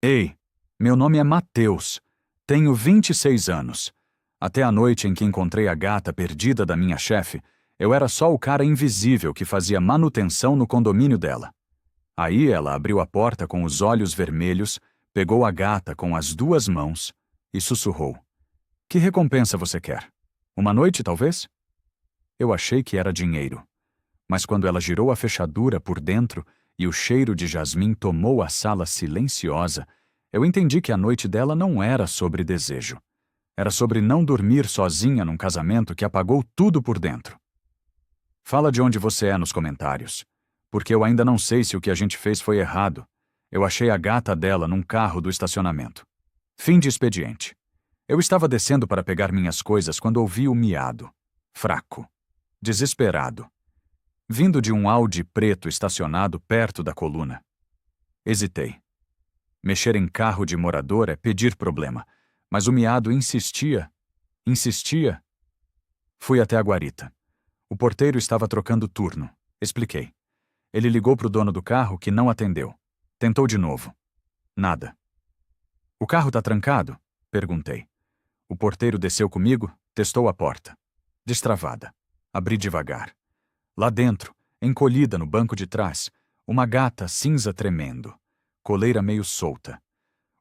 Ei, meu nome é Mateus. Tenho 26 anos. Até a noite em que encontrei a gata perdida da minha chefe, eu era só o cara invisível que fazia manutenção no condomínio dela. Aí ela abriu a porta com os olhos vermelhos, pegou a gata com as duas mãos e sussurrou: "Que recompensa você quer? Uma noite, talvez?" Eu achei que era dinheiro. Mas quando ela girou a fechadura por dentro e o cheiro de jasmim tomou a sala silenciosa, eu entendi que a noite dela não era sobre desejo. Era sobre não dormir sozinha num casamento que apagou tudo por dentro. Fala de onde você é nos comentários. Porque eu ainda não sei se o que a gente fez foi errado. Eu achei a gata dela num carro do estacionamento. Fim de expediente. Eu estava descendo para pegar minhas coisas quando ouvi o miado. Fraco. Desesperado. Vindo de um Audi preto estacionado perto da coluna. Hesitei. Mexer em carro de morador é pedir problema, mas o miado insistia. Insistia. Fui até a guarita. O porteiro estava trocando turno. Expliquei. Ele ligou para o dono do carro, que não atendeu. Tentou de novo. Nada. "O carro tá trancado?" Perguntei. O porteiro desceu comigo, testou a porta. Destravada. Abri devagar. Lá dentro, encolhida no banco de trás, uma gata cinza tremendo, coleira meio solta,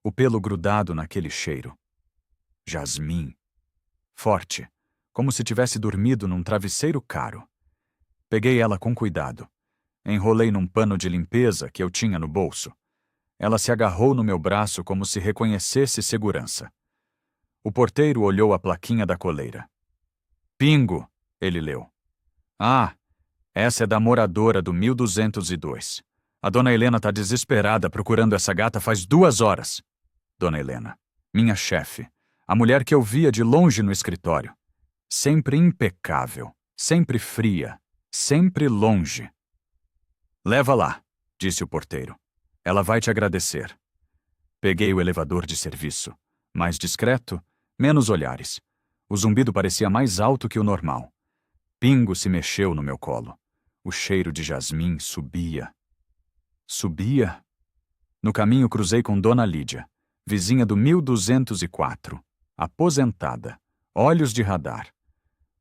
o pelo grudado naquele cheiro. Jasmim. Forte, como se tivesse dormido num travesseiro caro. Peguei ela com cuidado. Enrolei num pano de limpeza que eu tinha no bolso. Ela se agarrou no meu braço como se reconhecesse segurança. O porteiro olhou a plaquinha da coleira. "Pingo", ele leu. "Ah, essa é da moradora do 1202. A dona Helena tá desesperada procurando essa gata faz 2 horas. Dona Helena, minha chefe, a mulher que eu via de longe no escritório. Sempre impecável, sempre fria, sempre longe." "Leva lá", disse o porteiro. "Ela vai te agradecer." Peguei o elevador de serviço. Mais discreto, menos olhares. O zumbido parecia mais alto que o normal. Pingo se mexeu no meu colo. O cheiro de jasmim subia. Subia. No caminho cruzei com Dona Lídia, vizinha do 1204, aposentada, olhos de radar.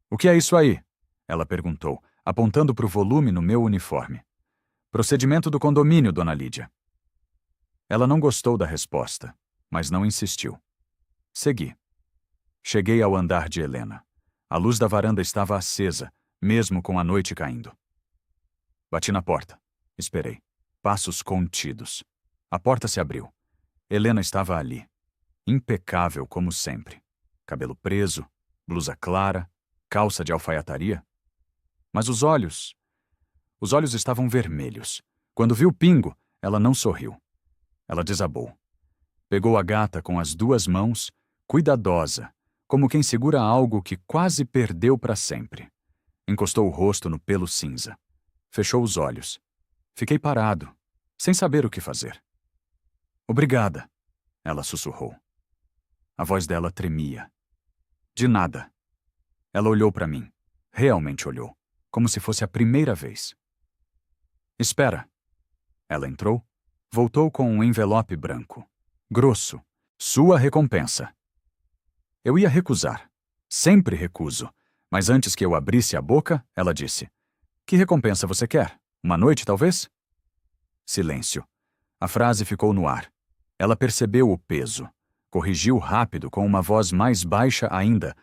"O que é isso aí?" ela perguntou, apontando para o volume no meu uniforme. "Procedimento do condomínio, Dona Lídia." Ela não gostou da resposta, mas não insistiu. Segui. Cheguei ao andar de Helena. A luz da varanda estava acesa, mesmo com a noite caindo. Bati na porta. Esperei. Passos contidos. A porta se abriu. Helena estava ali. Impecável como sempre. Cabelo preso, blusa clara, calça de alfaiataria. Mas os olhos... Os olhos estavam vermelhos. Quando viu Pingo, ela não sorriu. Ela desabou. Pegou a gata com as duas mãos, cuidadosa, como quem segura algo que quase perdeu para sempre. Encostou o rosto no pelo cinza. Fechou os olhos. Fiquei parado, sem saber o que fazer. "Obrigada", ela sussurrou. A voz dela tremia. "De nada." Ela olhou para mim. Realmente olhou, como se fosse a primeira vez. "Espera." Ela entrou, voltou com um envelope branco. Grosso. "Sua recompensa." Eu ia recusar. Sempre recuso. Mas antes que eu abrisse a boca, ela disse: "Que recompensa você quer? Uma noite, talvez?" Silêncio. A frase ficou no ar. Ela percebeu o peso. Corrigiu rápido, com uma voz mais baixa ainda.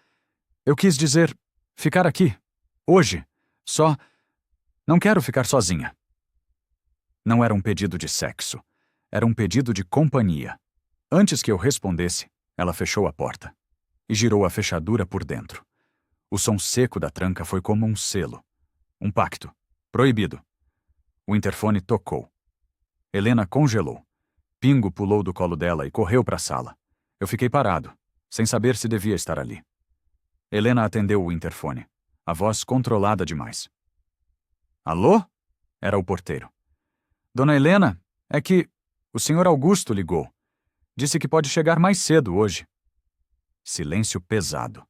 "Eu quis dizer, ficar aqui. Hoje. Só... Não quero ficar sozinha." Não era um pedido de sexo. Era um pedido de companhia. Antes que eu respondesse, ela fechou a porta e girou a fechadura por dentro. O som seco da tranca foi como um selo. Um pacto. Proibido. O interfone tocou. Helena congelou. Pingo pulou do colo dela e correu para a sala. Eu fiquei parado, sem saber se devia estar ali. Helena atendeu o interfone, a voz controlada demais. "Alô?" Era o porteiro. "Dona Helena, é que o senhor Augusto ligou. Disse que pode chegar mais cedo hoje." Silêncio pesado.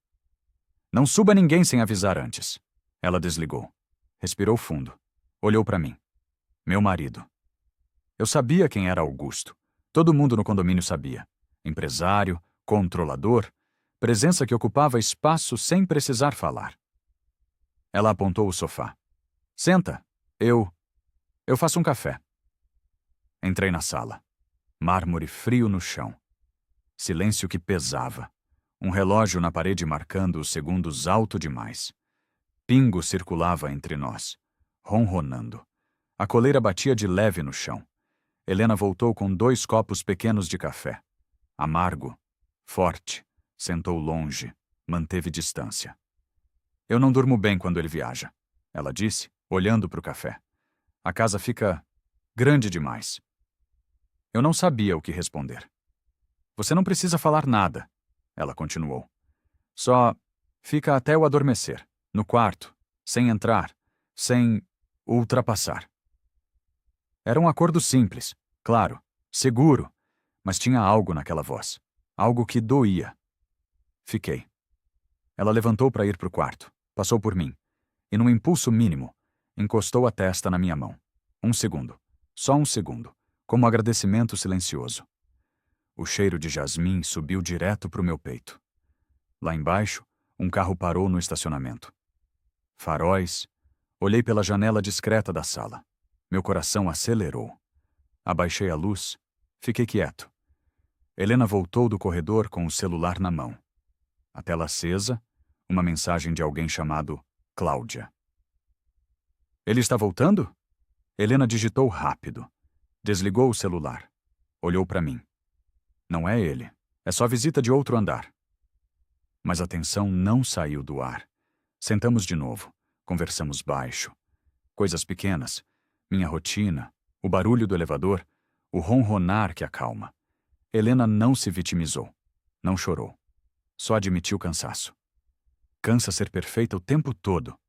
"Não suba ninguém sem avisar antes." Ela desligou. Respirou fundo. Olhou para mim. Meu marido. Eu sabia quem era Augusto. Todo mundo no condomínio sabia. Empresário, controlador, presença que ocupava espaço sem precisar falar. Ela apontou o sofá. Senta. Eu faço um café. Entrei na sala. Mármore frio no chão. Silêncio que pesava. Um relógio na parede marcando os segundos alto demais. Pingo circulava entre nós, ronronando. A coleira batia de leve no chão. Helena voltou com 2 copos pequenos de café. Amargo, forte, sentou longe, manteve distância. Eu não durmo bem quando ele viaja, ela disse, olhando para o café. A casa fica grande demais. Eu não sabia o que responder. Você não precisa falar nada, ela continuou. Só fica até eu adormecer, no quarto, sem entrar, sem ultrapassar. Era um acordo simples, claro, seguro, mas tinha algo naquela voz, algo que doía. Fiquei. Ela levantou para ir para o quarto, passou por mim, e num impulso mínimo, encostou a testa na minha mão. 1 segundo, só 1 segundo, como agradecimento silencioso. O cheiro de jasmim subiu direto para o meu peito. Lá embaixo, um carro parou no estacionamento. Faróis. Olhei pela janela discreta da sala. Meu coração acelerou. Abaixei a luz. Fiquei quieto. Helena voltou do corredor com o celular na mão. A tela acesa, uma mensagem de alguém chamado Cláudia. Ele está voltando? Helena digitou rápido. Desligou o celular. Olhou para mim. Não é ele. É só visita de outro andar. Mas a tensão não saiu do ar. Sentamos de novo. Conversamos baixo. Coisas pequenas. Minha rotina. O barulho do elevador. O ronronar que acalma. Helena não se vitimizou. Não chorou. Só admitiu cansaço. Cansa ser perfeita o tempo todo,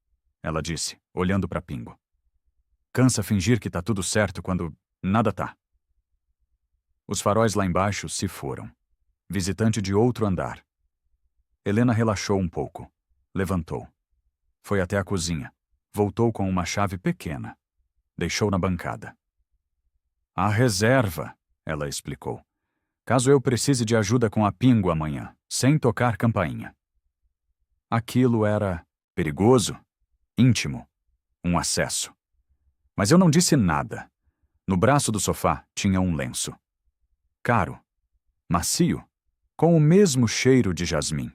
ela disse, olhando para Pingo. Cansa fingir que tá tudo certo quando nada tá. Os faróis lá embaixo se foram. Visitante de outro andar. Helena relaxou um pouco. Levantou. Foi até a cozinha. Voltou com uma chave pequena. Deixou na bancada. A reserva, ela explicou. Caso eu precise de ajuda com a Pingo amanhã, sem tocar campainha. Aquilo era perigoso, íntimo, um acesso. Mas eu não disse nada. No braço do sofá tinha um lenço. Caro, macio, com o mesmo cheiro de jasmim.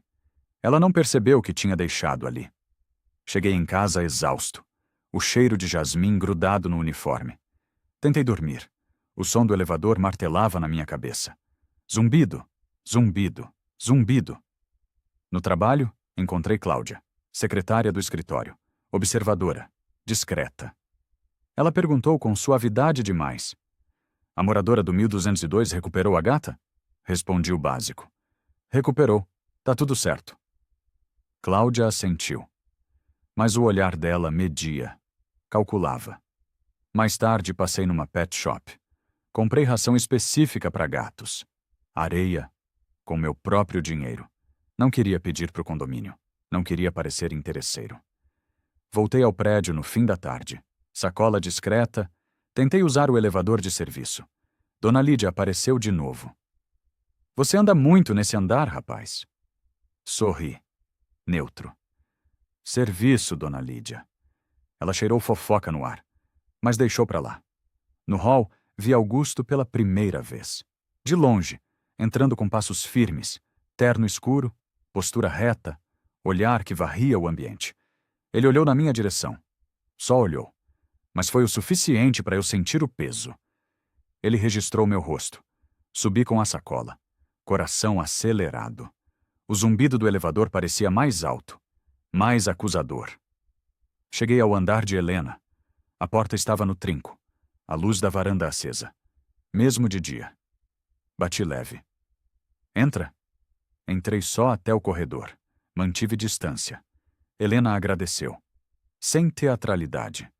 Ela não percebeu que tinha deixado ali. Cheguei em casa exausto, o cheiro de jasmim grudado no uniforme. Tentei dormir. O som do elevador martelava na minha cabeça. Zumbido, zumbido, zumbido. No trabalho, encontrei Cláudia, secretária do escritório, observadora, discreta. Ela perguntou com suavidade demais. A moradora do 1202 recuperou a gata? Respondi o básico. Recuperou. Tá tudo certo. Cláudia assentiu. Mas o olhar dela media, calculava. Mais tarde passei numa pet shop. Comprei ração específica para gatos. Areia, com meu próprio dinheiro. Não queria pedir pro condomínio. Não queria parecer interesseiro. Voltei ao prédio no fim da tarde. Sacola discreta. Tentei usar o elevador de serviço. Dona Lídia apareceu de novo. Você anda muito nesse andar, rapaz. Sorri. Neutro. Serviço, Dona Lídia. Ela cheirou fofoca no ar, mas deixou pra lá. No hall, vi Augusto pela primeira vez. De longe, entrando com passos firmes, terno escuro, postura reta, olhar que varria o ambiente. Ele olhou na minha direção. Só olhou. Mas foi o suficiente para eu sentir o peso. Ele registrou meu rosto. Subi com a sacola. Coração acelerado. O zumbido do elevador parecia mais alto, mais acusador. Cheguei ao andar de Helena. A porta estava no trinco, a luz da varanda acesa. Mesmo de dia. Bati leve. Entra. Entrei só até o corredor. Mantive distância. Helena agradeceu. Sem teatralidade.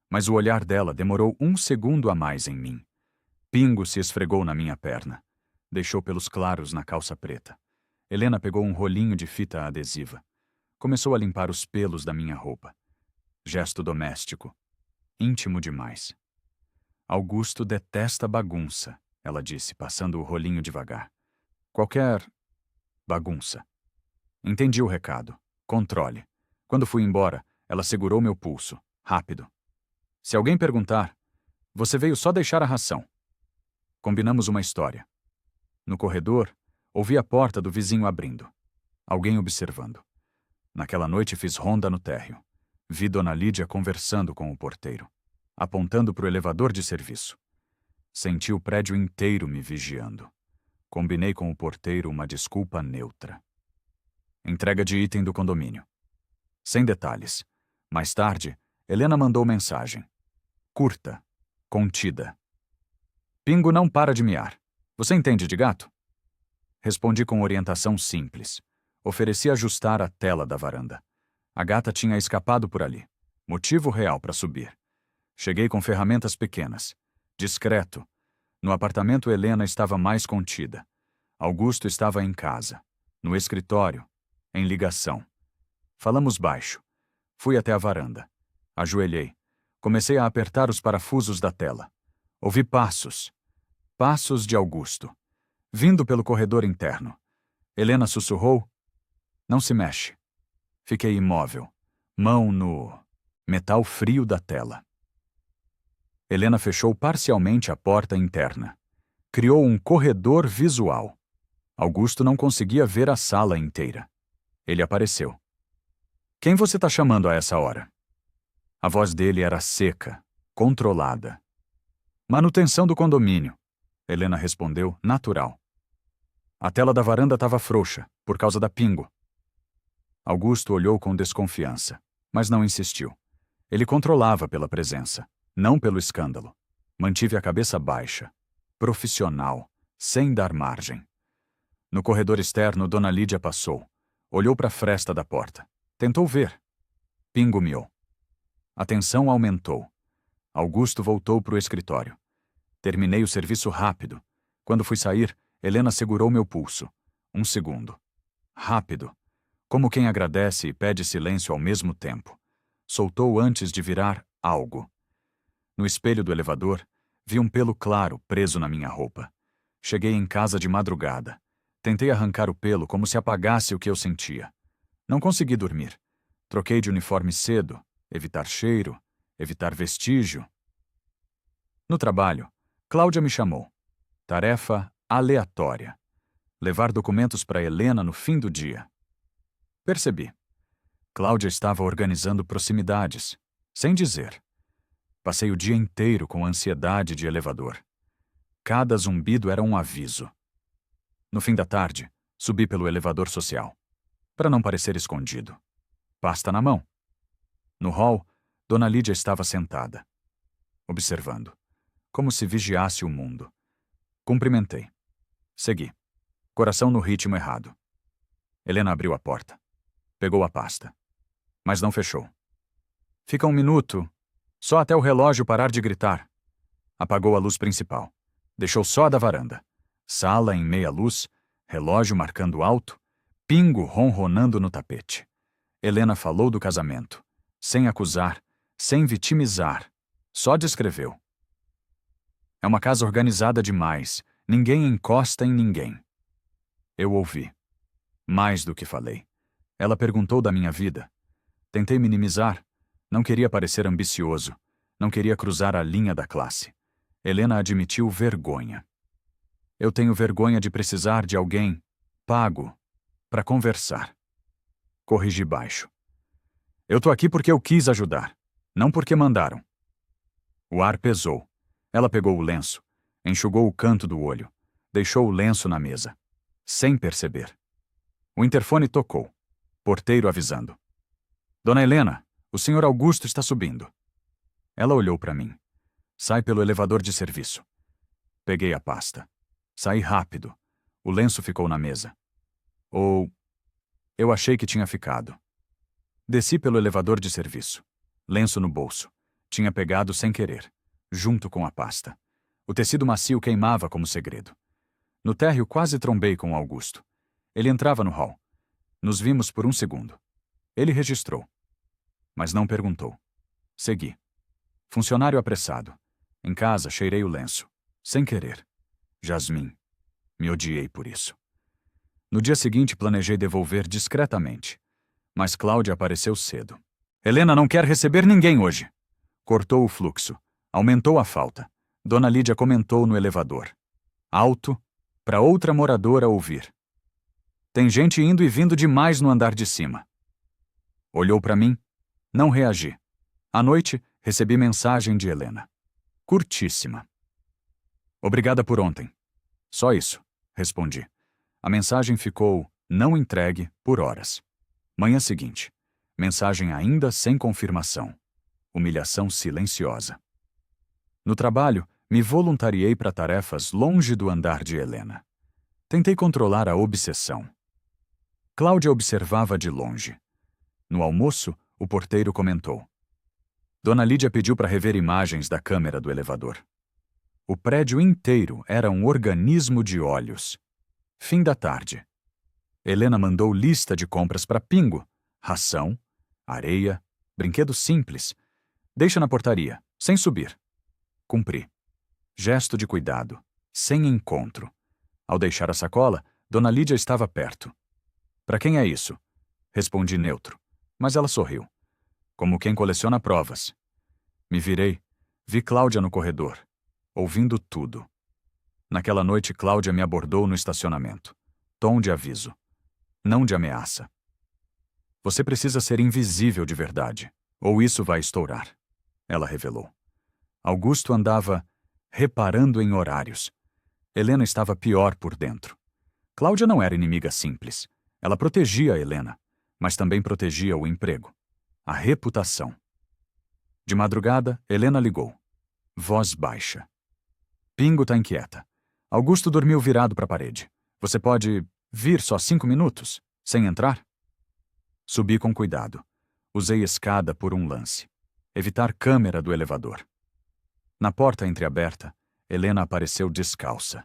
Mas o olhar dela demorou 1 segundo a mais em mim. Pingo se esfregou na minha perna. Deixou pelos claros na calça preta. Helena pegou um rolinho de fita adesiva. Começou a limpar os pelos da minha roupa. Gesto doméstico. Íntimo demais. Augusto detesta bagunça, ela disse, passando o rolinho devagar. Qualquer bagunça. Entendi o recado. Controle. Quando fui embora, ela segurou meu pulso. Rápido. Se alguém perguntar, você veio só deixar a ração. Combinamos uma história. No corredor, ouvi a porta do vizinho abrindo. Alguém observando. Naquela noite fiz ronda no térreo. Vi Dona Lídia conversando com o porteiro, apontando para o elevador de serviço. Senti o prédio inteiro me vigiando. Combinei com o porteiro uma desculpa neutra. Entrega de item do condomínio. Sem detalhes. Mais tarde, Helena mandou mensagem. Curta. Contida. Pingo não para de miar. Você entende de gato? Respondi com orientação simples. Ofereci ajustar a tela da varanda. A gata tinha escapado por ali. Motivo real para subir. Cheguei com ferramentas pequenas. Discreto. No apartamento, Helena estava mais contida. Augusto estava em casa. No escritório. Em ligação. Falamos baixo. Fui até a varanda. Ajoelhei. Comecei a apertar os parafusos da tela. Ouvi passos. Passos de Augusto. Vindo pelo corredor interno. Helena sussurrou. Não se mexe. Fiquei imóvel. Mão no metal frio da tela. Helena fechou parcialmente a porta interna. Criou um corredor visual. Augusto não conseguia ver a sala inteira. Ele apareceu. Quem você está chamando a essa hora? A voz dele era seca, controlada. Manutenção do condomínio. Helena respondeu, natural. A tela da varanda estava frouxa, por causa da Pingo. Augusto olhou com desconfiança, mas não insistiu. Ele controlava pela presença, não pelo escândalo. Mantive a cabeça baixa, profissional, sem dar margem. No corredor externo, Dona Lídia passou. Olhou para a fresta da porta. Tentou ver. Pingo miou. A tensão aumentou. Augusto voltou para o escritório. Terminei o serviço rápido. Quando fui sair, Helena segurou meu pulso. 1 segundo. Rápido. Como quem agradece e pede silêncio ao mesmo tempo. Soltou antes de virar algo. No espelho do elevador, vi um pelo claro preso na minha roupa. Cheguei em casa de madrugada. Tentei arrancar o pelo como se apagasse o que eu sentia. Não consegui dormir. Troquei de uniforme cedo, evitar cheiro, evitar vestígio. No trabalho, Cláudia me chamou. Tarefa aleatória. Levar documentos para Helena no fim do dia. Percebi. Cláudia estava organizando proximidades, sem dizer. Passei o dia inteiro com ansiedade de elevador. Cada zumbido era um aviso. No fim da tarde, subi pelo elevador social. Para não parecer escondido. Pasta na mão. No hall, Dona Lídia estava sentada, observando, como se vigiasse o mundo. Cumprimentei. Segui. Coração no ritmo errado. Helena abriu a porta. Pegou a pasta. Mas não fechou. Fica 1 minuto, só até o relógio parar de gritar. Apagou a luz principal. Deixou só a da varanda. Sala em meia luz, relógio marcando alto, Pingo ronronando no tapete. Helena falou do casamento, sem acusar, sem vitimizar, só descreveu. É uma casa organizada demais, ninguém encosta em ninguém. Eu ouvi. Mais do que falei. Ela perguntou da minha vida. Tentei minimizar, não queria parecer ambicioso, não queria cruzar a linha da classe. Helena admitiu vergonha. Eu tenho vergonha de precisar de alguém, pago, para conversar. Corrigi baixo. Eu tô aqui porque eu quis ajudar, não porque mandaram. O ar pesou. Ela pegou o lenço, enxugou o canto do olho, deixou o lenço na mesa, sem perceber. O interfone tocou. Porteiro avisando. Dona Helena, o senhor Augusto está subindo. Ela olhou para mim. Sai pelo elevador de serviço. Peguei a pasta. Saí rápido. O lenço ficou na mesa. Ou... eu achei que tinha ficado. Desci pelo elevador de serviço. Lenço no bolso. Tinha pegado sem querer, junto com a pasta. O tecido macio queimava como segredo. No térreo quase trombei com o Augusto. Ele entrava no hall. Nos vimos por 1 segundo. Ele registrou. Mas não perguntou. Segui. Funcionário apressado. Em casa, cheirei o lenço. Sem querer. Jasmin. Me odiei por isso. No dia seguinte, planejei devolver discretamente. Mas Cláudia apareceu cedo. Helena não quer receber ninguém hoje. Cortou o fluxo. Aumentou a falta. Dona Lídia comentou no elevador. Alto, para outra moradora ouvir. Tem gente indo e vindo demais no andar de cima. Olhou para mim. Não reagi. À noite, recebi mensagem de Helena. Curtíssima. Obrigada por ontem. Só isso, respondi. A mensagem ficou não entregue por horas. Manhã seguinte. Mensagem ainda sem confirmação. Humilhação silenciosa. No trabalho, me voluntariei para tarefas longe do andar de Helena. Tentei controlar a obsessão. Cláudia observava de longe. No almoço, o porteiro comentou. Dona Lídia pediu para rever imagens da câmera do elevador. O prédio inteiro era um organismo de olhos. Fim da tarde. Helena mandou lista de compras para Pingo. Ração, areia, brinquedos simples. Deixa na portaria, sem subir. Cumpri. Gesto de cuidado, sem encontro. Ao deixar a sacola, Dona Lídia estava perto. Para quem é isso? Respondi neutro, mas ela sorriu. Como quem coleciona provas. Me virei, vi Cláudia no corredor, ouvindo tudo. Naquela noite, Cláudia me abordou no estacionamento. Tom de aviso, não de ameaça. Você precisa ser invisível de verdade, ou isso vai estourar, ela revelou. Augusto andava reparando em horários. Helena estava pior por dentro. Cláudia não era inimiga simples. Ela protegia a Helena, mas também protegia o emprego, a reputação. De madrugada, Helena ligou. Voz baixa. Pingo tá inquieta. Augusto dormiu virado para a parede. Você pode vir só 5 minutos, sem entrar? Subi com cuidado. Usei escada por um lance. Evitar câmera do elevador. Na porta entreaberta, Helena apareceu descalça.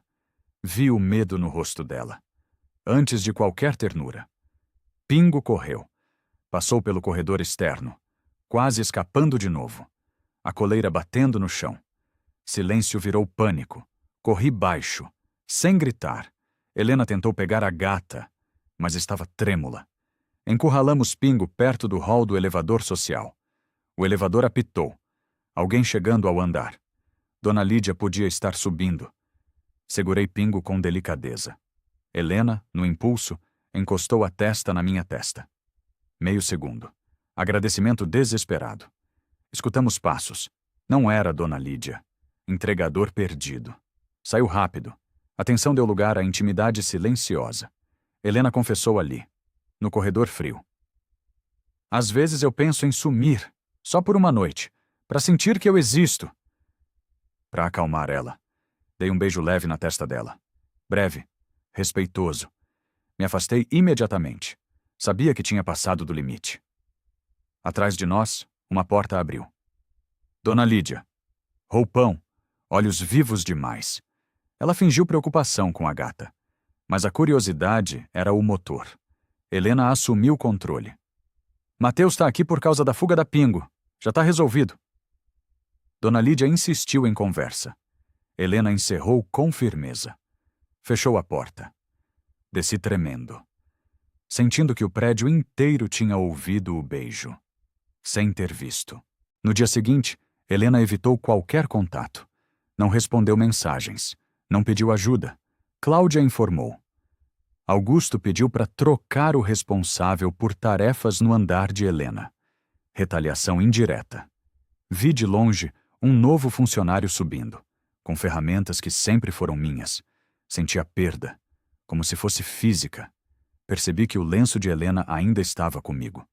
Vi o medo no rosto dela. Antes de qualquer ternura. Pingo correu. Passou pelo corredor externo, quase escapando de novo. A coleira batendo no chão. Silêncio virou pânico. Corri baixo, sem gritar. Helena tentou pegar a gata, mas estava trêmula. Encurralamos Pingo perto do hall do elevador social. O elevador apitou. Alguém chegando ao andar. Dona Lídia podia estar subindo. Segurei Pingo com delicadeza. Helena, no impulso, encostou a testa na minha testa. Meio segundo. Agradecimento desesperado. Escutamos passos. Não era Dona Lídia. Entregador perdido. Saiu rápido. A tensão deu lugar à intimidade silenciosa. Helena confessou ali, no corredor frio. Às vezes eu penso em sumir, só por uma noite, para sentir que eu existo. Para acalmar ela, dei um beijo leve na testa dela. Breve, respeitoso. Me afastei imediatamente. Sabia que tinha passado do limite. Atrás de nós, uma porta abriu. Dona Lídia. Roupão, olhos vivos demais. Ela fingiu preocupação com a gata. Mas a curiosidade era o motor. Helena assumiu o controle. Mateus está aqui por causa da fuga da Pingo. Já está resolvido. Dona Lídia insistiu em conversa. Helena encerrou com firmeza. Fechou a porta. Desci tremendo, sentindo que o prédio inteiro tinha ouvido o beijo, sem ter visto. No dia seguinte, Helena evitou qualquer contato. Não respondeu mensagens. Não pediu ajuda. Cláudia informou. Augusto pediu para trocar o responsável por tarefas no andar de Helena. Retaliação indireta. Vi de longe um novo funcionário subindo, com ferramentas que sempre foram minhas. Senti a perda, como se fosse física. Percebi que o lenço de Helena ainda estava comigo.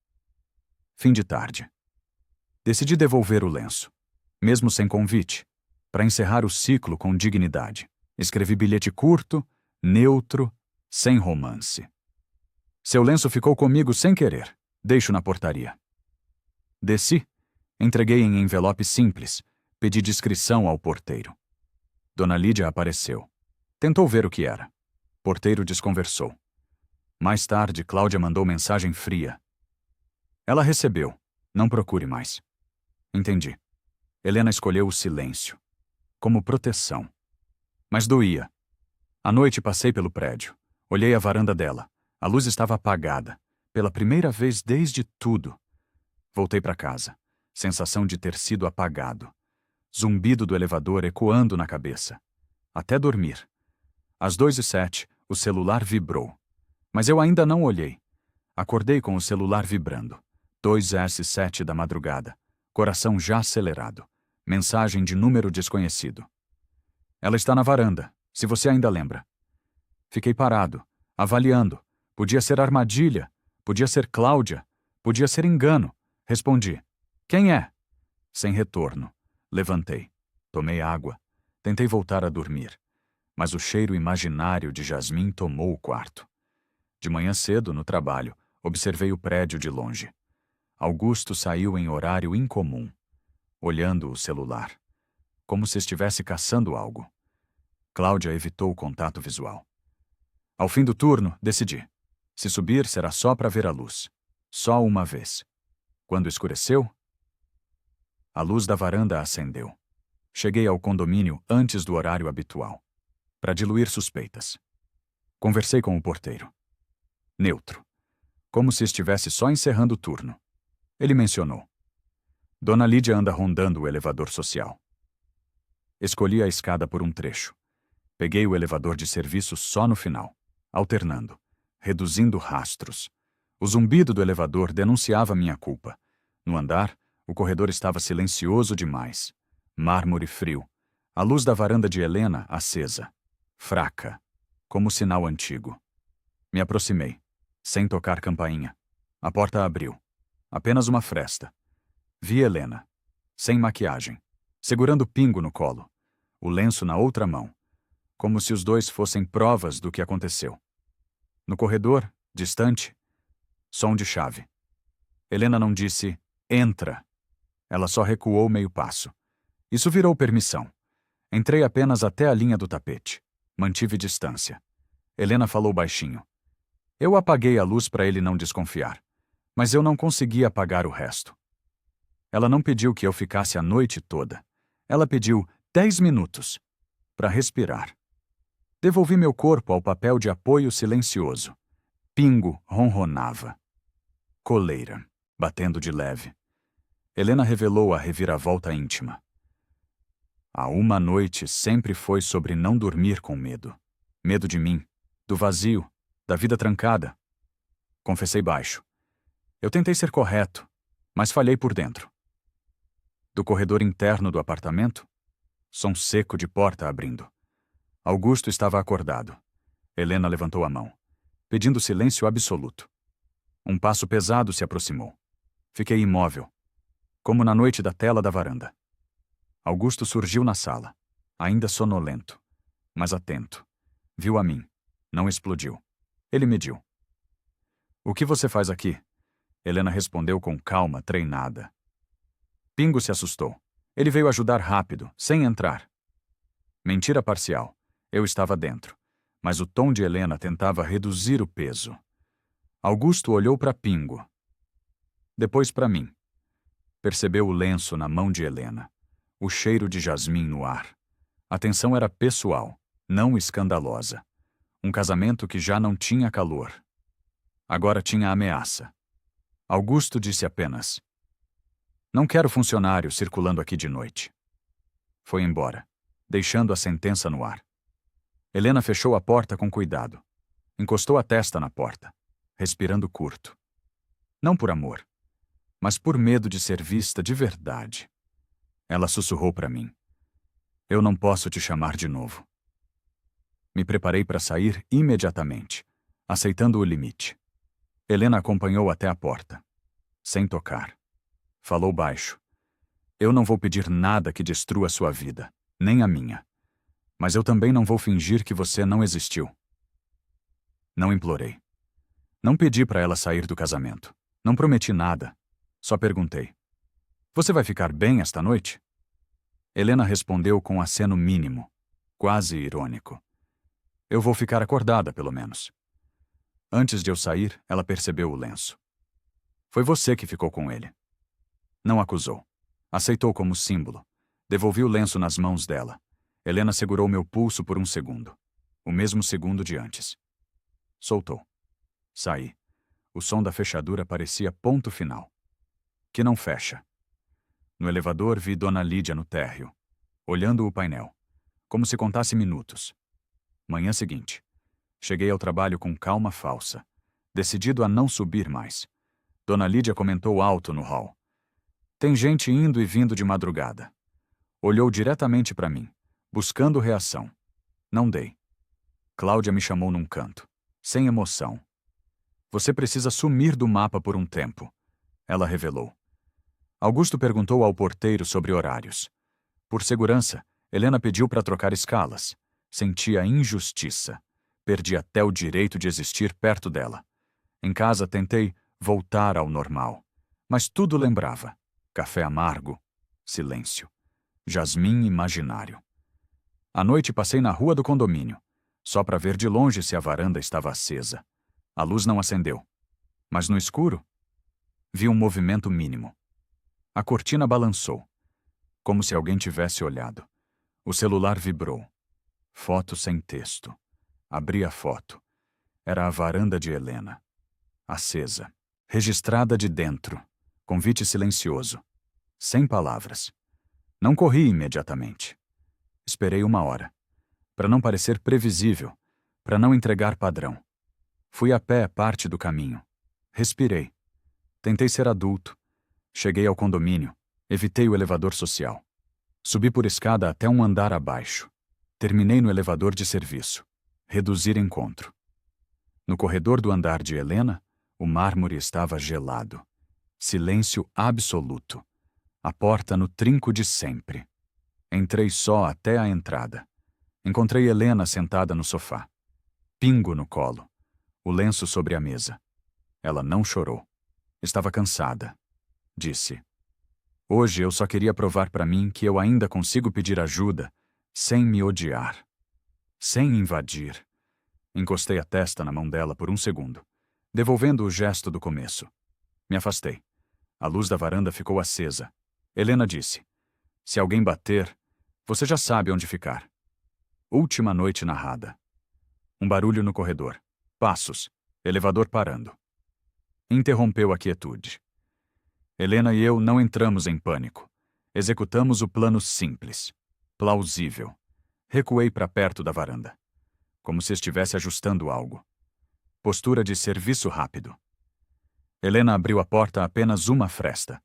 Fim de tarde. Decidi devolver o lenço, mesmo sem convite, para encerrar o ciclo com dignidade. Escrevi bilhete curto, neutro, sem romance. Seu lenço ficou comigo sem querer. Deixo na portaria. Desci, entreguei em envelope simples, pedi discrição ao porteiro. Dona Lídia apareceu. Tentou ver o que era. Porteiro desconversou. Mais tarde, Cláudia mandou mensagem fria. Ela recebeu. Não procure mais. Entendi. Helena escolheu o silêncio, como proteção. Mas doía. À noite passei pelo prédio. Olhei a varanda dela. A luz estava apagada. Pela primeira vez desde tudo. Voltei para casa. Sensação de ter sido apagado. Zumbido do elevador ecoando na cabeça. Até dormir. Às 2h07, o celular vibrou. Mas eu ainda não olhei. Acordei com o celular vibrando. 2h07 da madrugada. Coração já acelerado. Mensagem de número desconhecido. Ela está na varanda, se você ainda lembra. Fiquei parado, avaliando. Podia ser armadilha, podia ser Cláudia, podia ser engano. Respondi. Quem é? Sem retorno. Levantei. Tomei água. Tentei voltar a dormir. Mas o cheiro imaginário de jasmim tomou o quarto. De manhã cedo, no trabalho, observei o prédio de longe. Augusto saiu em horário incomum, olhando o celular, como se estivesse caçando algo. Cláudia evitou o contato visual. Ao fim do turno, decidi. Se subir, será só para ver a luz. Só uma vez. Quando escureceu, a luz da varanda acendeu. Cheguei ao condomínio antes do horário habitual, para diluir suspeitas. Conversei com o porteiro. Neutro. Como se estivesse só encerrando o turno. Ele mencionou. Dona Lídia anda rondando o elevador social. Escolhi a escada por um trecho. Peguei o elevador de serviço só no final, alternando, reduzindo rastros. O zumbido do elevador denunciava minha culpa. No andar, o corredor estava silencioso demais. Mármore frio. A luz da varanda de Helena acesa. Fraca, como sinal antigo. Me aproximei, sem tocar campainha. A porta abriu. Apenas uma fresta. Vi Helena, sem maquiagem, segurando Pingo no colo, o lenço na outra mão, como se os dois fossem provas do que aconteceu. No corredor, distante, som de chave. Helena não disse, entra. Ela só recuou meio passo. Isso virou permissão. Entrei apenas até a linha do tapete. Mantive distância. Helena falou baixinho. Eu apaguei a luz para ele não desconfiar. Mas eu não consegui apagar o resto. Ela não pediu que eu ficasse a noite toda. Ela pediu 10 minutos para respirar. Devolvi meu corpo ao papel de apoio silencioso. Pingo ronronava. Coleira, batendo de leve. Helena revelou a reviravolta íntima. A uma noite sempre foi sobre não dormir com medo. Medo de mim, do vazio, da vida trancada. Confessei baixo. Eu tentei ser correto, mas falhei por dentro. Do corredor interno do apartamento, som seco de porta abrindo. Augusto estava acordado. Helena levantou a mão, pedindo silêncio absoluto. Um passo pesado se aproximou. Fiquei imóvel, como na noite da tela da varanda. Augusto surgiu na sala, ainda sonolento, mas atento. Viu a mim. Não explodiu. Ele mediu. O que você faz aqui? Helena respondeu com calma treinada. Pingo se assustou. Ele veio ajudar rápido, sem entrar. Mentira parcial. Eu estava dentro. Mas o tom de Helena tentava reduzir o peso. Augusto olhou para Pingo. Depois para mim. Percebeu o lenço na mão de Helena. O cheiro de jasmim no ar. A tensão era pessoal, não escandalosa. Um casamento que já não tinha calor. Agora tinha ameaça. Augusto disse apenas: não quero funcionário circulando aqui de noite. Foi embora, deixando a sentença no ar. Helena fechou a porta com cuidado. Encostou a testa na porta, respirando curto. Não por amor, mas por medo de ser vista de verdade. Ela sussurrou para mim: eu não posso te chamar de novo. Me preparei para sair imediatamente, aceitando o limite. Helena acompanhou até a porta, sem tocar. Falou baixo. Eu não vou pedir nada que destrua sua vida, nem a minha. Mas eu também não vou fingir que você não existiu. Não implorei. Não pedi para ela sair do casamento. Não prometi nada. Só perguntei: você vai ficar bem esta noite? Helena respondeu com um aceno mínimo, quase irônico. Eu vou ficar acordada, pelo menos. Antes de eu sair, ela percebeu o lenço. Foi você que ficou com ele. Não acusou. Aceitou como símbolo. Devolvi o lenço nas mãos dela. Helena segurou meu pulso por um segundo. O mesmo segundo de antes. Soltou. Saí. O som da fechadura parecia ponto final. Que não fecha. No elevador vi Dona Lídia no térreo, olhando o painel, como se contasse minutos. Manhã seguinte. Cheguei ao trabalho com calma falsa, decidido a não subir mais. Dona Lídia comentou alto no hall. Tem gente indo e vindo de madrugada. Olhou diretamente para mim, buscando reação. Não dei. Cláudia me chamou num canto, sem emoção. Você precisa sumir do mapa por um tempo, ela revelou. Augusto perguntou ao porteiro sobre horários. Por segurança, Helena pediu para trocar escalas. Sentia injustiça. Perdi até o direito de existir perto dela. Em casa tentei voltar ao normal, mas tudo lembrava. Café amargo, silêncio. Jasmim imaginário. À noite passei na rua do condomínio, só para ver de longe se a varanda estava acesa. A luz não acendeu. Mas no escuro, vi um movimento mínimo. A cortina balançou, como se alguém tivesse olhado. O celular vibrou. Foto sem texto. Abri a foto. Era a varanda de Helena. Acesa. Registrada de dentro. Convite silencioso. Sem palavras. Não corri imediatamente. Esperei 1 hora. Para não parecer previsível. Para não entregar padrão. Fui a pé parte do caminho. Respirei. Tentei ser adulto. Cheguei ao condomínio. Evitei o elevador social. Subi por escada até um andar abaixo. Terminei no elevador de serviço. Reduzir encontro. No corredor do andar de Helena, o mármore estava gelado. Silêncio absoluto. A porta no trinco de sempre. Entrei só até a entrada. Encontrei Helena sentada no sofá. Pingo no colo. O lenço sobre a mesa. Ela não chorou. Estava cansada. Disse. Hoje eu só queria provar para mim que eu ainda consigo pedir ajuda sem me odiar. Sem invadir. Encostei a testa na mão dela por um segundo, devolvendo o gesto do começo. Me afastei. A luz da varanda ficou acesa. Helena disse. Se alguém bater, você já sabe onde ficar. Última noite narrada. Um barulho no corredor. Passos. Elevador parando. Interrompeu a quietude. Helena e eu não entramos em pânico. Executamos o plano simples. Plausível. Recuei para perto da varanda. Como se estivesse ajustando algo. Postura de serviço rápido. Helena abriu a porta apenas uma fresta.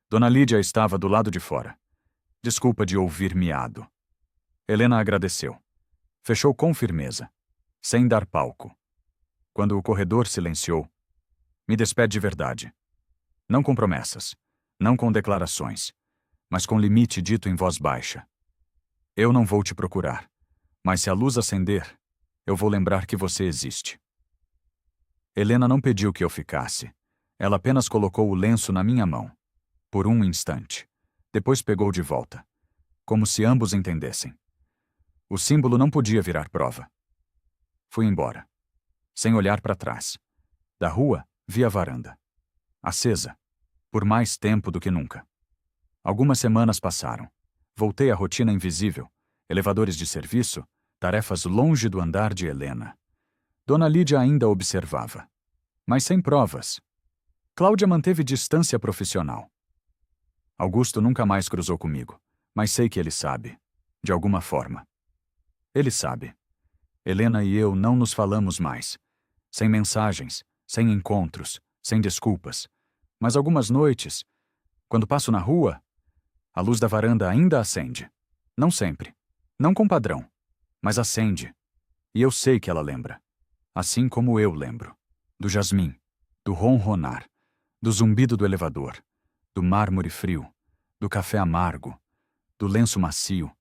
Dona Lídia estava do lado de fora. Desculpa de ouvir miado. Helena agradeceu. Fechou com firmeza, sem dar palco. Quando o corredor silenciou, me despede de verdade. Não com promessas, não com declarações, mas com limite dito em voz baixa. Eu não vou te procurar, mas se a luz acender, eu vou lembrar que você existe. Helena não pediu que eu ficasse. Ela apenas colocou o lenço na minha mão. Por um instante. Depois pegou de volta. Como se ambos entendessem. O símbolo não podia virar prova. Fui embora. Sem olhar para trás. Da rua, vi a varanda. Acesa. Por mais tempo do que nunca. Algumas semanas passaram. Voltei à rotina invisível. Elevadores de serviço, tarefas longe do andar de Helena. Dona Lídia ainda observava. Mas sem provas. Cláudia manteve distância profissional. Augusto nunca mais cruzou comigo, mas sei que ele sabe. De alguma forma. Ele sabe. Helena e eu não nos falamos mais. Sem mensagens, sem encontros, sem desculpas. Mas algumas noites, quando passo na rua, a luz da varanda ainda acende. Não sempre. Não com padrão. Mas acende. E eu sei que ela lembra. Assim como eu lembro. Do jasmim. Do ronronar. Do zumbido do elevador. Do mármore frio. Do café amargo. Do lenço macio.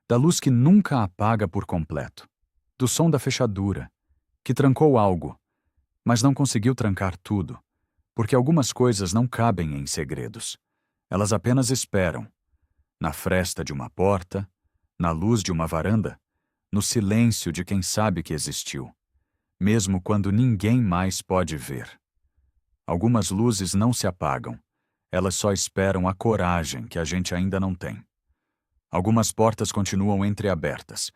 Da luz que nunca apaga por completo. Do som da fechadura. Que trancou algo. Mas não conseguiu trancar tudo. Porque algumas coisas não cabem em segredos. Elas apenas esperam. Na fresta de uma porta. Na luz de uma varanda. No silêncio de quem sabe que existiu. Mesmo quando ninguém mais pode ver. Algumas luzes não se apagam. Elas só esperam a coragem que a gente ainda não tem. Algumas portas continuam entreabertas,